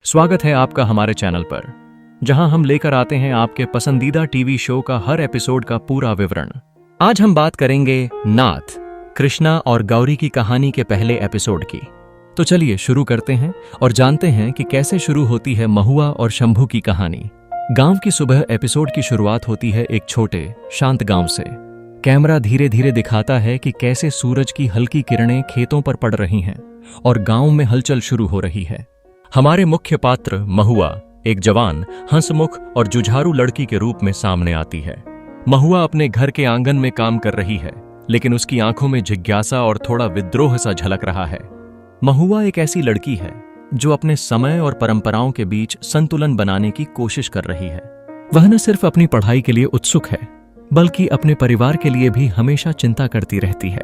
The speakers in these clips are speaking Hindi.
स्वागत है आपका हमारे चैनल पर, जहां हम लेकर आते हैं आपके पसंदीदा टीवी शो का हर एपिसोड का पूरा विवरण। आज हम बात करेंगे नाथ, कृष्णा और गौरी की कहानी के पहले एपिसोड की। तो चलिए शुरू करते हैं और जानते हैं कि कैसे शुरू होती है महुआ और शंभू की कहानी। गांव की सुबह एपिसोड की शुरुआत होती है एक छोटे शांत गांव से। कैमरा धीरे धीरे दिखाता है कि कैसे सूरज की हल्की किरणें खेतों पर पड़ रही हैं और गांव में हलचल शुरू हो रही है। हमारे मुख्य पात्र महुआ एक जवान, हंसमुख और जुझारू लड़की के रूप में सामने आती है। महुआ अपने घर के आंगन में काम कर रही है, लेकिन उसकी आंखों में जिज्ञासा और थोड़ा विद्रोह सा झलक रहा है। महुआ एक ऐसी लड़की है जो अपने समय और परंपराओं के बीच संतुलन बनाने की कोशिश कर रही है। वह न सिर्फ अपनी पढ़ाई के लिए उत्सुक है, बल्कि अपने परिवार के लिए भी हमेशा चिंता करती रहती है।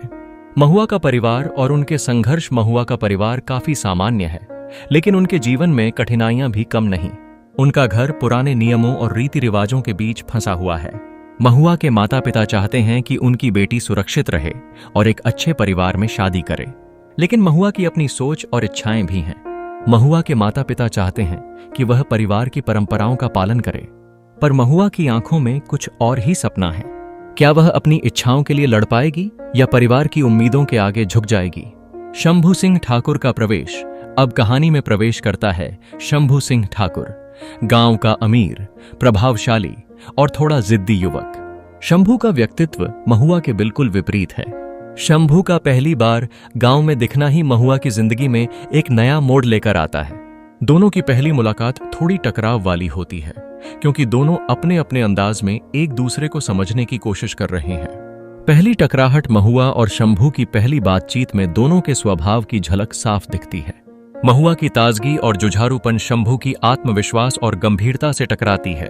महुआ का परिवार और उनके संघर्ष। महुआ का परिवार काफी सामान्य है, लेकिन उनके जीवन में कठिनाइयां भी कम नहीं। उनका घर पुराने नियमों और रीति रिवाजों के बीच फंसा हुआ है। महुआ के माता पिता चाहते हैं कि उनकी बेटी सुरक्षित रहे और एक अच्छे परिवार में शादी करे, लेकिन महुआ की अपनी सोच और इच्छाएं भी हैं। महुआ के माता पिता चाहते हैं कि वह परिवार की परंपराओं का पालन करे, पर महुआ की आंखों में कुछ और ही सपना है। क्या वह अपनी इच्छाओं के लिए लड़ पाएगी या परिवार की उम्मीदों के आगे झुक जाएगी? शंभू सिंह ठाकुर का प्रवेश। अब कहानी में प्रवेश करता है शंभू सिंह ठाकुर, गांव का अमीर, प्रभावशाली और थोड़ा जिद्दी युवक। शंभू का व्यक्तित्व महुआ के बिल्कुल विपरीत है। शंभू का पहली बार गांव में दिखना ही महुआ की जिंदगी में एक नया मोड़ लेकर आता है। दोनों की पहली मुलाकात थोड़ी टकराव वाली होती है, क्योंकि दोनों अपने अपने अंदाज में एक दूसरे को समझने की कोशिश कर रहे हैं। पहली टकराहट महुआ और शंभू की पहली बातचीत में दोनों के स्वभाव की झलक साफ दिखती है। महुआ की ताजगी और जुझारूपन शंभू की आत्मविश्वास और गंभीरता से टकराती है।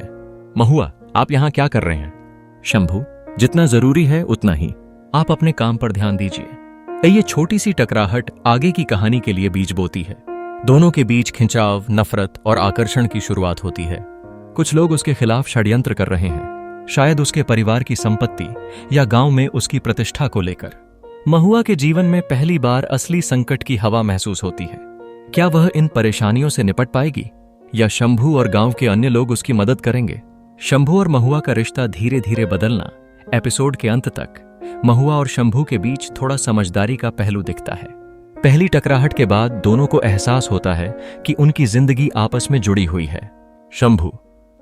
महुआ, आप यहाँ क्या कर रहे हैं? शंभू, जितना जरूरी है उतना ही, आप अपने काम पर ध्यान दीजिए। ये छोटी सी टकराहट आगे की कहानी के लिए बीज बोती है। दोनों के बीच खिंचाव, नफरत और आकर्षण की शुरुआत होती है। कुछ लोग उसके खिलाफ षड्यंत्र कर रहे हैं, शायद उसके परिवार की संपत्ति या गांव में उसकी प्रतिष्ठा को लेकर। महुआ के जीवन में पहली बार असली संकट की हवा महसूस होती है। क्या वह इन परेशानियों से निपट पाएगी या शंभू और गांव के अन्य लोग उसकी मदद करेंगे? शंभू और महुआ का रिश्ता धीरे धीरे बदलना। एपिसोड के अंत तक महुआ और शंभू के बीच थोड़ा समझदारी का पहलू दिखता है। पहली टकराहट के बाद दोनों को एहसास होता है कि उनकी जिंदगी आपस में जुड़ी हुई है। शंभू,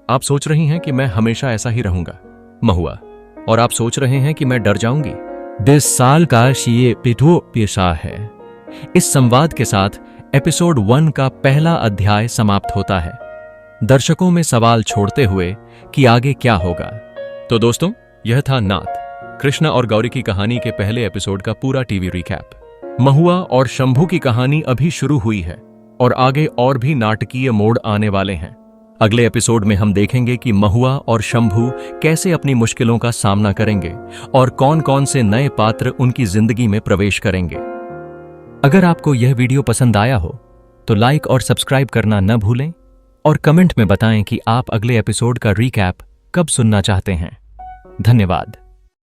आप सोच रही हैं कि मैं हमेशा ऐसा ही रहूंगा। महुआ, और आप सोच रहे हैं कि मैं डर जाऊंगी। 20 साल का ये पिठो पेशा है। इस संवाद के साथ एपिसोड 1 का पहला अध्याय समाप्त होता है, दर्शकों में सवाल छोड़ते हुए कि आगे क्या होगा। तो दोस्तों, यह था नाथ, कृष्णा और गौरी की कहानी के पहले एपिसोड का पूरा टीवी रिकैप। महुआ और शंभू की कहानी अभी शुरू हुई है और आगे और भी नाटकीय मोड़ आने वाले हैं। अगले एपिसोड में हम देखेंगे कि महुआ और शंभू कैसे अपनी मुश्किलों का सामना करेंगे और कौन कौन से नए पात्र उनकी जिंदगी में प्रवेश करेंगे। अगर आपको यह वीडियो पसंद आया हो तो लाइक और सब्सक्राइब करना न भूलें और कमेंट में बताएं कि आप अगले एपिसोड का रिकैप कब सुनना चाहते हैं। धन्यवाद।